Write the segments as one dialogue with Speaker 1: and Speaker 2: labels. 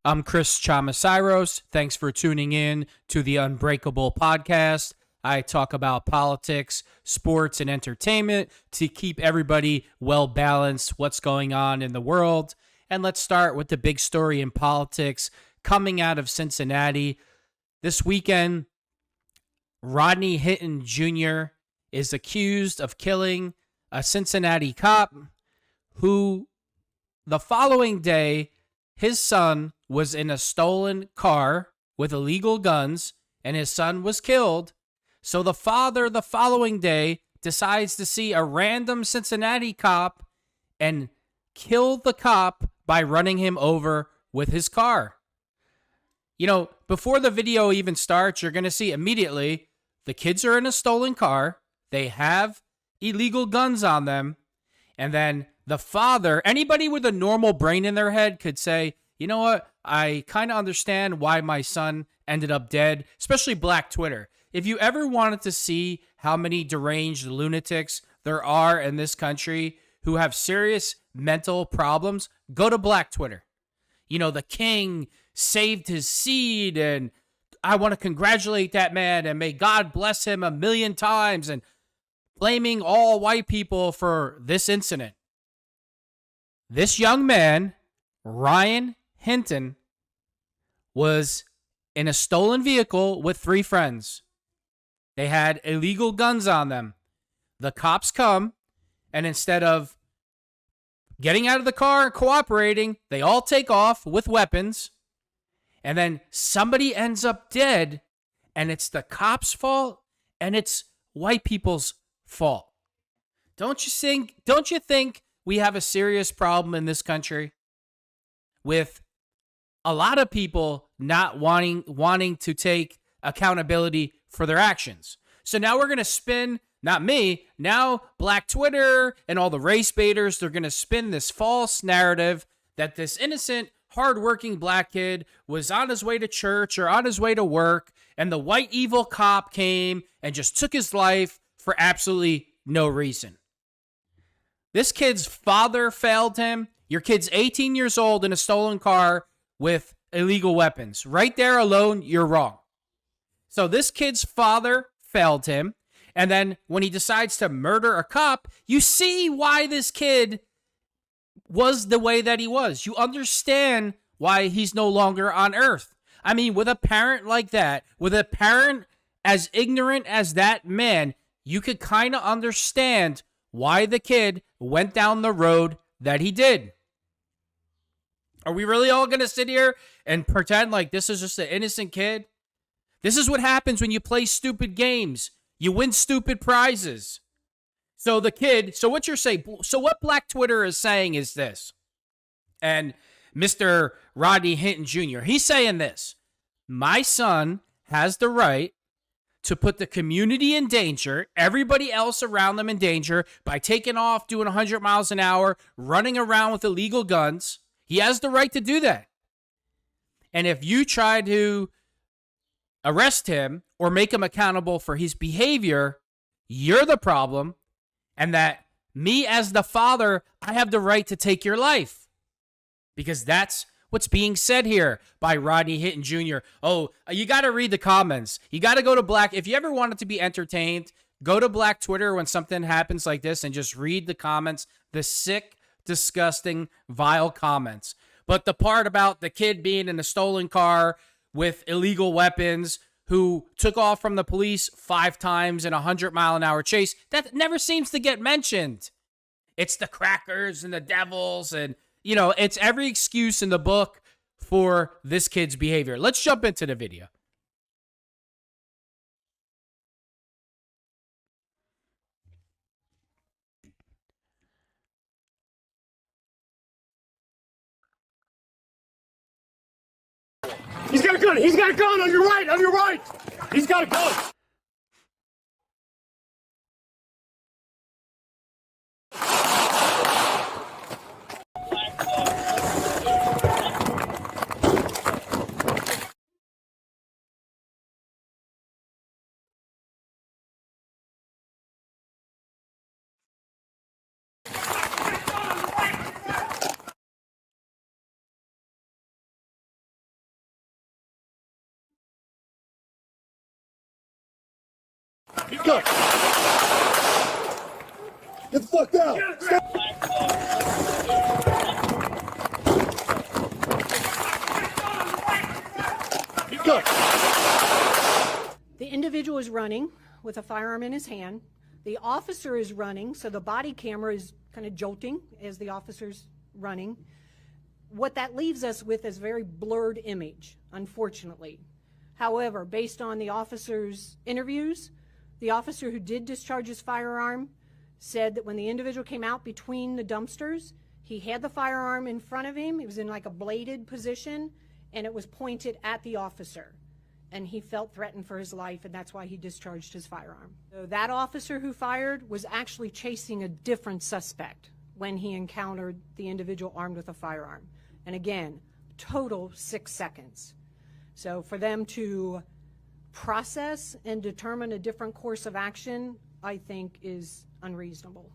Speaker 1: I'm ChrisChamasiros. Thanks for tuning in to the Unbreakable podcast. I talk about politics, sports, and entertainment to keep everybody well balanced, what's going on in the world. And let's start with the big story in politics coming out of Cincinnati. This weekend, Rodney Hinton Jr. is accused of killing a Cincinnati cop who, the following day, his son was in a stolen car with illegal guns and his son was killed. So the father, the following day, decides to see a random Cincinnati cop and kill the cop by running him over with his car. You know, before the video even starts, you're going to see immediately the kids are in a stolen car. They have illegal guns on them. And then the father, anybody with a normal brain in their head could say, you know what? I kind of understand why my son ended up dead, especially Black Twitter. If you ever wanted to see how many deranged lunatics there are in this country who have serious mental problems, go to Black Twitter. You know, the king saved his seed, and I want to congratulate that man, and may God bless him 1,000,000 times, and blaming all white people for this incident. This young man, Ryan Hinton, was in a stolen vehicle with 3 friends. They had illegal guns on them. The cops come, and instead of getting out of the car and cooperating, they all take off with weapons. And then somebody ends up dead, and it's the cops' fault, and it's white people's fault. Don't you think we have a serious problem in this country with a lot of people not wanting to take accountability for their actions? So now we're going to spin, not me, now Black Twitter and all the race baiters, they're going to spin this false narrative that this innocent, hardworking black kid was on his way to church or on his way to work, and the white evil cop came and just took his life for absolutely no reason. This kid's father failed him. Your kid's 18 years old in a stolen car with illegal weapons. Right there alone, you're wrong. So this kid's father failed him. And then when he decides to murder a cop, you see why this kid was the way that he was. You understand why he's no longer on earth. I mean, with a parent like that, with a parent as ignorant as that man, you could kind of understand why the kid went down the road that he did. Are we really all going to sit here and pretend like this is just an innocent kid? This is what happens when you play stupid games. You win stupid prizes. So the kid, so what Black Twitter is saying is this. And Mr. Rodney Hinton Jr., he's saying this. My son has the right to put the community in danger, everybody else around them in danger, by taking off, doing 100 miles an hour, running around with illegal guns. He has the right to do that. And if you try to arrest him or make him accountable for his behavior, you're the problem. And that me as the father, I have the right to take your life. Because that's what's being said here by Rodney Hinton Jr. Oh, you got to read the comments. You got to go to Black. If you ever wanted to be entertained, go to Black Twitter when something happens like this and just read the comments, the sick, disgusting, vile comments. But the part about the kid being in a stolen car with illegal weapons, who took off from the police 5 times in a 100-mile-an-hour chase, that never seems to get mentioned. It's the crackers and the devils, and, you know, it's every excuse in the book for this kid's behavior. Let's jump into the video.
Speaker 2: He's got a gun. He's got a gun on your right. On your right. He's got a gun. He's got a Get the fuck down! He's got
Speaker 3: The individual is running with a firearm in his hand. The officer is running, so the body camera is kind of jolting as the officer's running. What that leaves us with is a very blurred image, unfortunately. However, based on the officer's interviews, the officer who did discharge his firearm said that when the individual came out between the dumpsters, he had the firearm in front of him. It was in like a bladed position, and it was pointed at the officer. And he felt threatened for his life, and that's why he discharged his firearm. So that officer who fired was actually chasing a different suspect when he encountered the individual armed with a firearm. And again, total 6 seconds. So for them to process and determine a different course of action, I think is unreasonable.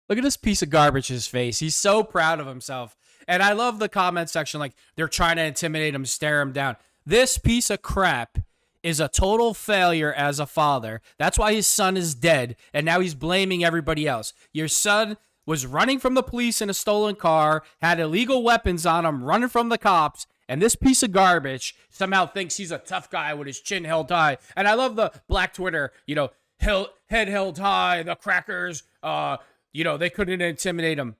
Speaker 1: Look at this piece of garbage's face. He's so proud of himself. And I love the comment section, like they're trying to intimidate him, stare him down. This piece of crap is a total failure as a father. That's why his son is dead, and now he's blaming everybody else. Your son was running from the police in a stolen car, had illegal weapons on him, running from the cops, and this piece of garbage somehow thinks he's a tough guy with his chin held high. And I love the black Twitter, head held high, the crackers, they couldn't intimidate him.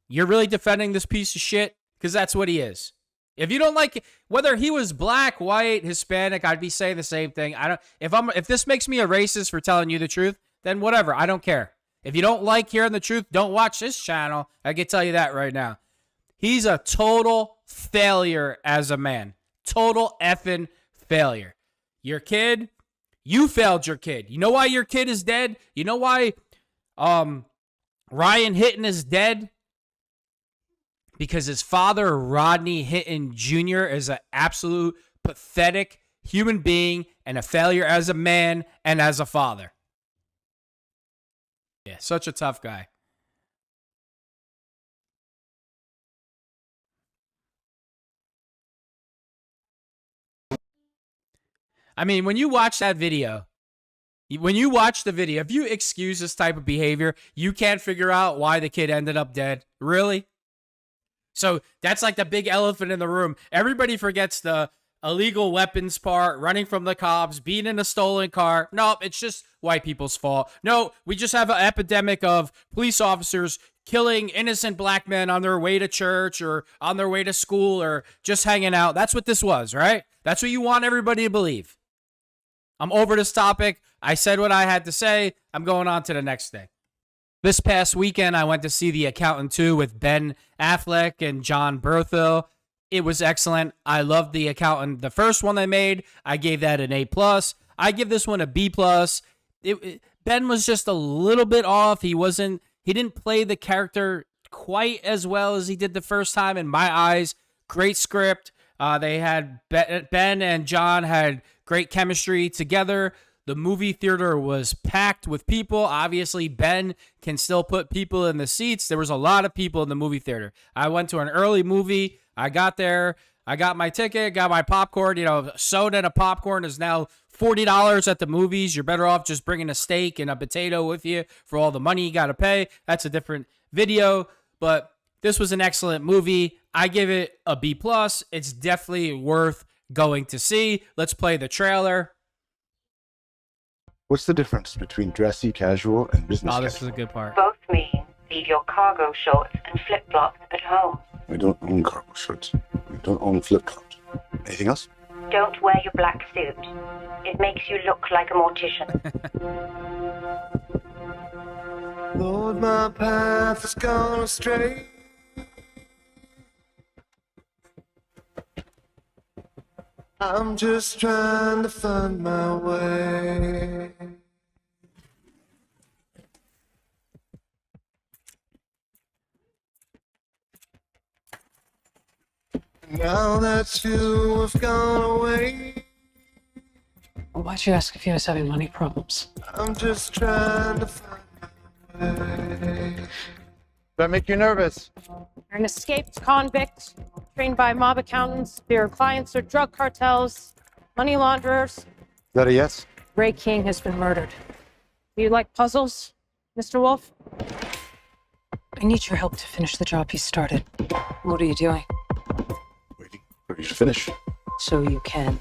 Speaker 1: You're really defending this piece of shit? Because that's what he is. If you don't like it, whether he was black, white, Hispanic, I'd be saying the same thing. If this makes me a racist for telling you the truth, then whatever. I don't care. If you don't like hearing the truth, don't watch this channel. I can tell you that right now. He's a total failure as a man. Total effing failure. Your kid, you failed your kid. You know why your kid is dead? You know why Ryan Hitton is dead? Because his father, Rodney Hitton Jr., is an absolute pathetic human being and a failure as a man and as a father. Yeah, such a tough guy. I mean, when you watch that video, if you excuse this type of behavior, you can't figure out why the kid ended up dead. Really? So that's like the big elephant in the room. Everybody forgets the illegal weapons part, running from the cops, being in a stolen car. Nope, it's just white people's fault. No, we just have an epidemic of police officers killing innocent black men on their way to church or on their way to school or just hanging out. That's what this was, right? That's what you want everybody to believe. I'm over this topic. I said what I had to say. I'm going on to the next thing. This past weekend, I went to see The Accountant 2 with Ben Affleck and John Berthel. It was excellent. I loved The Accountant. The first one they made, I gave that an A+. I give this one a B+. Ben was just a little bit off. He didn't play the character quite as well as he did the first time in my eyes. Great script. They had Ben and John had great chemistry together. The movie theater was packed with people. Obviously, Ben can still put people in the seats. There was a lot of people in the movie theater. I went to an early movie. I got there. I got my ticket, got my popcorn. Soda and a popcorn is now $40 at the movies. You're better off just bringing a steak and a potato with you for all the money you got to pay. That's a different video. But this was an excellent movie. I give it a B+. It's definitely worth going to see. Let's play the trailer.
Speaker 4: What's the difference between dressy casual and business
Speaker 1: this
Speaker 4: casual?
Speaker 1: is a good part.
Speaker 5: Both mean leave your cargo shorts and flip-flops at home.
Speaker 4: I don't own cargo shorts. I don't own flip-flops. Anything else?
Speaker 5: Don't wear your black suit. It makes you look like a mortician.
Speaker 6: Lord, my path has gone astray. I'm just trying to find my way. Now that you have gone away,
Speaker 7: Why'd you ask if he was having money problems?
Speaker 6: I'm just trying to find my way. That make you nervous?
Speaker 7: You're an escaped convict, trained by mob accountants. Your clients are drug cartels, money launderers.
Speaker 6: Is that a yes?
Speaker 7: Ray King has been murdered. Do you like puzzles, Mr. Wolf? I need your help to finish the job he started. What are you doing?
Speaker 4: Waiting for you to finish.
Speaker 7: So you can.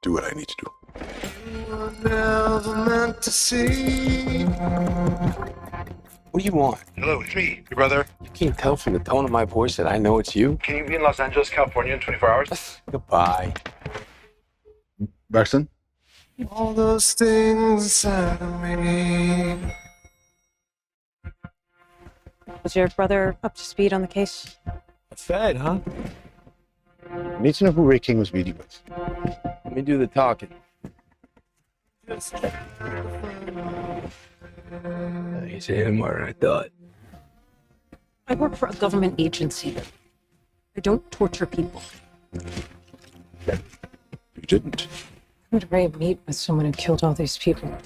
Speaker 4: Do what I need to do.
Speaker 6: Never meant to see.
Speaker 8: What do you want?
Speaker 9: Hello, it's me, your brother.
Speaker 8: You can't tell from the tone of my voice that I know it's you.
Speaker 9: Can you be in Los Angeles, California in 24 hours?
Speaker 8: Goodbye.
Speaker 4: Braxton?
Speaker 6: All those things inside of me.
Speaker 7: Was your brother up to speed on the case?
Speaker 8: A Fed, huh?
Speaker 4: I need to know who Ray King was meeting with.
Speaker 8: Let me do the talking. He's him more than I thought.
Speaker 7: I work for a government agency. I don't torture people.
Speaker 4: You didn't.
Speaker 7: How did Ray meet with someone who killed all these people?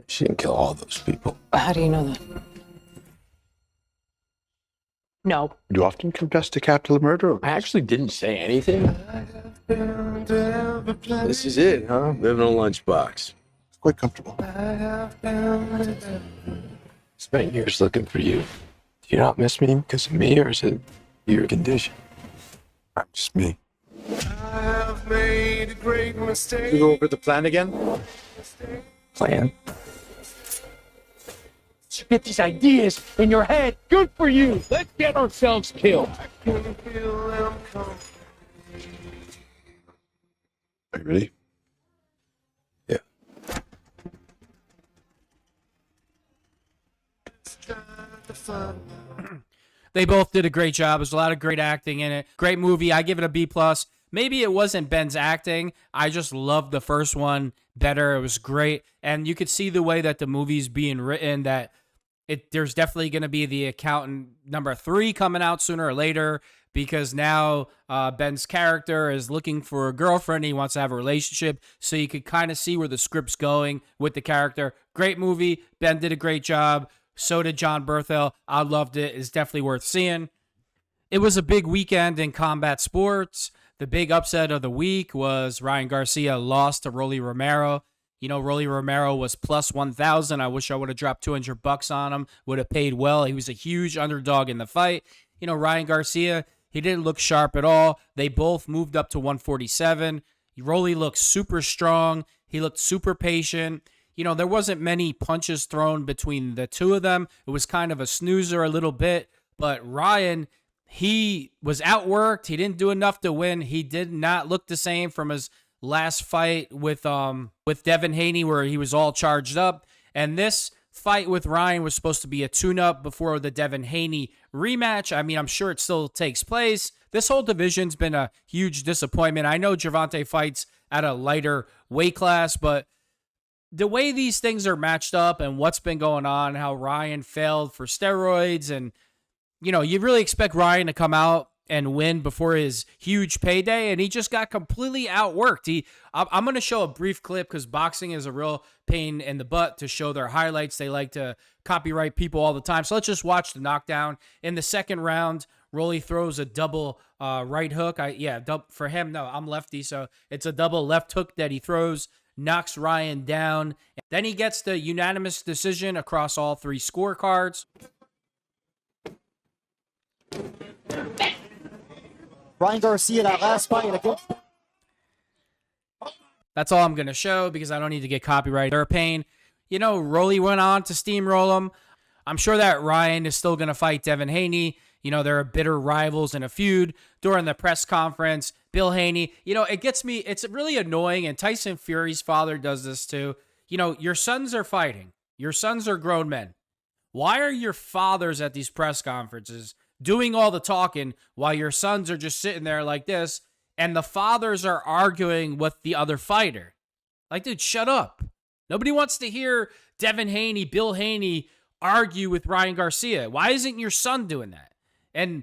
Speaker 8: She didn't kill all those people.
Speaker 7: How do you know that? No.
Speaker 4: You often confess to capital murder?
Speaker 8: I actually didn't say anything. This is it, huh? Living in a lunchbox.
Speaker 4: It's quite comfortable.
Speaker 8: Spent years looking for you. Do you not miss me because of me, or is it your condition?
Speaker 4: I'm just me.
Speaker 6: I have made a great mistake.
Speaker 4: You go over the plan again?
Speaker 8: Plan? You get these ideas in your head. Good for you. Let's get ourselves killed.
Speaker 6: Can feel them come.
Speaker 4: Are you ready?
Speaker 8: Yeah.
Speaker 1: They both did a great job. There's a lot of great acting in it. Great movie. I give it a B+. Maybe it wasn't Ben's acting. I just loved the first one better. It was great. And you could see the way that the movie's being written, that there's definitely going to be the accountant number 3 coming out sooner or later, because now Ben's character is looking for a girlfriend. He wants to have a relationship. So you could kind of see where the script's going with the character. Great movie. Ben did a great job. So did John Berthel. I loved it. It's definitely worth seeing. It was a big weekend in combat sports. The big upset of the week was Ryan Garcia lost to Rolly Romero. You know, Rolly Romero was plus 1,000. I wish I would have dropped $200 on him. Would have paid well. He was a huge underdog in the fight. You know, Ryan Garcia, he didn't look sharp at all. They both moved up to 147. Rolly looked super strong. He looked super patient. You know, there wasn't many punches thrown between the two of them. It was kind of a snoozer a little bit. But Ryan, he was outworked. He didn't do enough to win. He did not look the same from his last fight with Devin Haney, where he was all charged up. And this fight with Ryan was supposed to be a tune-up before the Devin Haney rematch. I mean, I'm sure it still takes place. This whole division's been a huge disappointment. I know Gervonta fights at a lighter weight class, but the way these things are matched up and what's been going on, how Ryan failed for steroids, and, you know, you really expect Ryan to come out and win before his huge payday, and he just got completely outworked. I'm going to show a brief clip because boxing is a real pain in the butt to show their highlights. They like to copyright people all the time. So let's just watch the knockdown. In the second round, Rolly throws a double right hook. For him, no, I'm lefty, so it's a double left hook that he throws, knocks Ryan down. Then he gets the unanimous decision across all 3 scorecards.
Speaker 10: Ryan Garcia, that last fight against...
Speaker 1: That's all I'm going to show because I don't need to get copyright. They're a pain. You know, Rolly went on to steamroll him. I'm sure that Ryan is still going to fight Devin Haney. You know, they're bitter rivals in a feud. During the press conference, Bill Haney, you know, it gets me, it's really annoying, and Tyson Fury's father does this too. You know, your sons are fighting. Your sons are grown men. Why are your fathers at these press conferences doing all the talking while your sons are just sitting there like this, and the fathers are arguing with the other fighter? Like, dude, shut up. Nobody wants to hear Devin Haney, Bill Haney argue with Ryan Garcia. Why isn't your son doing that? And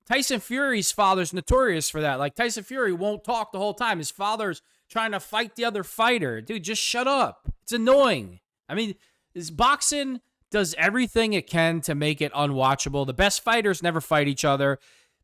Speaker 1: Tyson Fury's father's notorious for that. Like, Tyson Fury won't talk the whole time. His father's trying to fight the other fighter. Dude, just shut up. It's annoying. I mean, this boxing does everything it can to make it unwatchable. The best fighters never fight each other.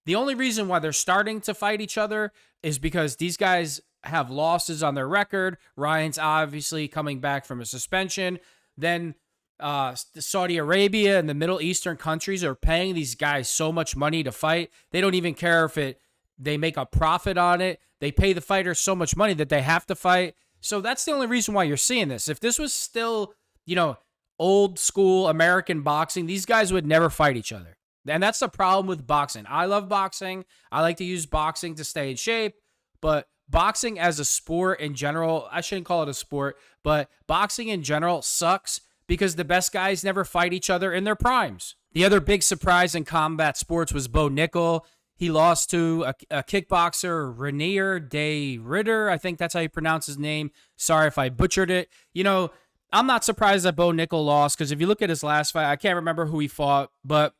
Speaker 1: The only reason why they're starting to fight each other is because these guys have losses on their record. Ryan's obviously coming back from a suspension. Then Saudi Arabia and the Middle Eastern countries are paying these guys so much money to fight. They don't even care if they make a profit on it. They pay the fighters so much money that they have to fight. So that's the only reason why you're seeing this. If this was still, old school American boxing, these guys would never fight each other. And that's the problem with boxing. I love boxing. I like to use boxing to stay in shape, but boxing as a sport in general, I shouldn't call it a sport, but boxing in general sucks because the best guys never fight each other in their primes. The other big surprise in combat sports was Bo Nickal. He lost to a kickboxer, Rainier de Ritter. I think that's how you pronounce his name. Sorry if I butchered it. I'm not surprised that Bo Nickal lost because if you look at his last fight, I can't remember who he fought, but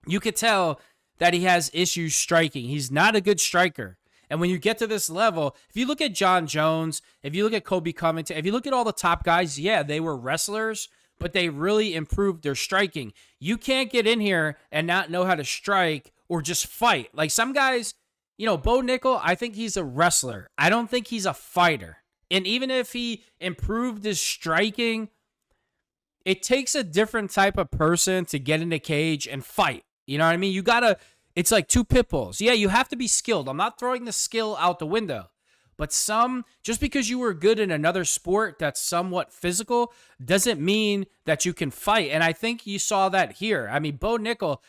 Speaker 1: you could tell that he has issues striking. He's not a good striker. And when you get to this level, if you look at John Jones, if you look at Kobe Covington, if you look at all the top guys, yeah, they were wrestlers, but they really improved their striking. You can't get in here and not know how to strike or just fight. Like some guys, Bo Nickal, I think he's a wrestler. I don't think he's a fighter. And even if he improved his striking, it takes a different type of person to get in the cage and fight. You know what I mean? It's like two pit bulls. Yeah, you have to be skilled. I'm not throwing the skill out the window. But just because you were good in another sport that's somewhat physical doesn't mean that you can fight. And I think you saw that here. I mean, Bo Nickal,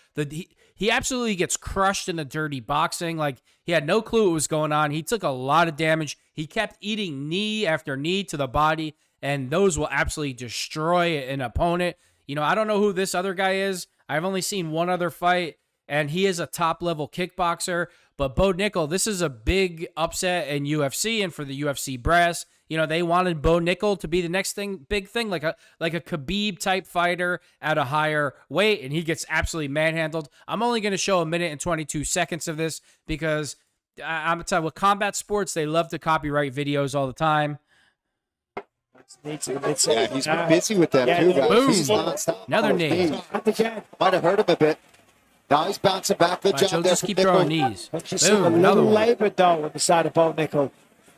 Speaker 1: he absolutely gets crushed in the dirty boxing. Like, he had no clue what was going on. He took a lot of damage. He kept eating knee after knee to the body, and those will absolutely destroy an opponent. I don't know who this other guy is. I've only seen one other fight, and he is a top-level kickboxer. But Bo Nickal, this is a big upset in UFC and for the UFC brass. They wanted Bo Nickal to be the next big thing, like a Khabib-type fighter at a higher weight, and he gets absolutely manhandled. I'm only going to show 1 minute and 22 seconds of this because I'm telling you, with combat sports, they love to copyright videos all the time.
Speaker 10: Yeah, he's been busy with them too, guys.
Speaker 1: Boom.
Speaker 10: He's nonstop.
Speaker 1: Another knee.
Speaker 10: Might have hurt him a bit. Now he's bouncing back. Good job
Speaker 1: So
Speaker 10: there
Speaker 1: just
Speaker 10: from
Speaker 1: keep
Speaker 10: Nickal.
Speaker 1: throwing knees.
Speaker 2: Boom, another labor though on the side of Bo Nickal.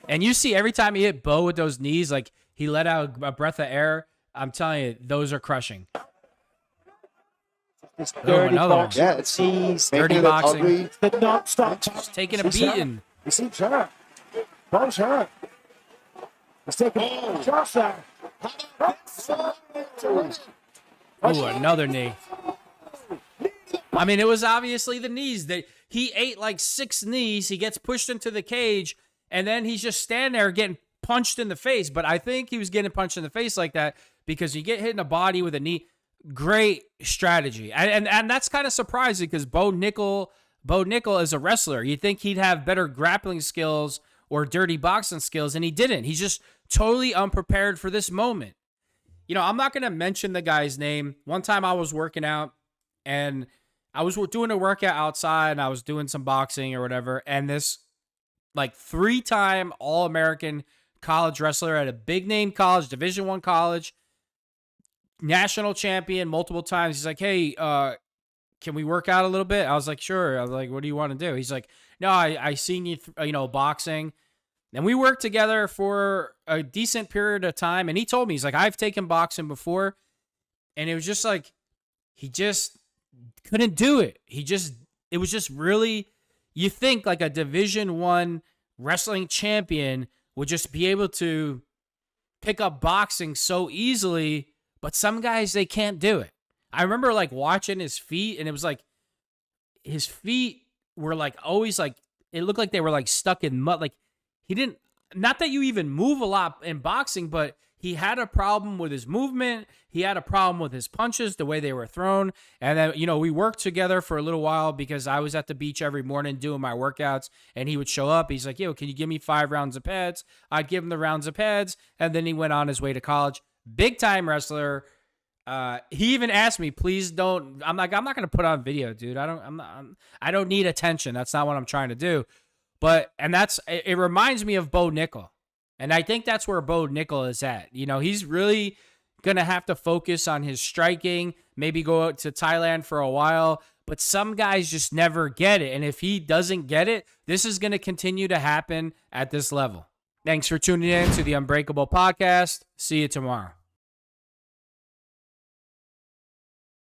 Speaker 1: And you see every time he hit Bo with those knees, like he let out a breath of air. I'm telling you, those are crushing.
Speaker 2: It's dirty
Speaker 1: another one.
Speaker 2: boxing.
Speaker 10: Yeah, it's
Speaker 1: Dirty boxing.
Speaker 10: ugly.
Speaker 2: The non-stop.
Speaker 1: Just taking a beating.
Speaker 2: He seems hurt. Bo's hurt. He's taking shots there.
Speaker 1: Ooh, another knee. I mean, it was obviously the knees. He ate like 6 knees. He gets pushed into the cage, and then he's just standing there getting punched in the face. But I think he was getting punched in the face like that because you get hit in the body with a knee. Great strategy. And that's kind of surprising because Bo Nickal is a wrestler. You'd think he'd have better grappling skills or dirty boxing skills, and he didn't. He's just totally unprepared for this moment. I'm not going to mention the guy's name. One time I was working out, and I was doing a workout outside, and I was doing some boxing or whatever, and this, 3-time All-American college wrestler at a big-name college, Division I college, national champion multiple times. He's like, hey, can we work out a little bit? I was like, sure. I was like, what do you want to do? He's like, no, I seen you, boxing. And we worked together for a decent period of time. And he told me, he's like, I've taken boxing before. And it was just like, he just couldn't do it. It was just really, you think like a Division I wrestling champion would just be able to pick up boxing so easily. But some guys, they can't do it. I remember watching his feet, and it was like his feet were always it looked like they were stuck in mud. He didn't, not that you even move a lot in boxing, but he had a problem with his movement. He had a problem with his punches, the way they were thrown. And then, we worked together for a little while because I was at the beach every morning doing my workouts, and he would show up. He's like, yo, can you give me 5 rounds of pads? I'd give him the rounds of pads. And then he went on his way to college. Big time wrestler. He even asked me, please don't. I'm like, I'm not going to put on video, dude. I don't need attention. That's not what I'm trying to do. But, and it reminds me of Bo Nickal. And I think that's where Bo Nickal is at. You know, he's really going to have to focus on his striking, maybe go out to Thailand for a while. But some guys just never get it. And if he doesn't get it, this is going to continue to happen at this level. Thanks for tuning in to the Unbreakable podcast. See you tomorrow.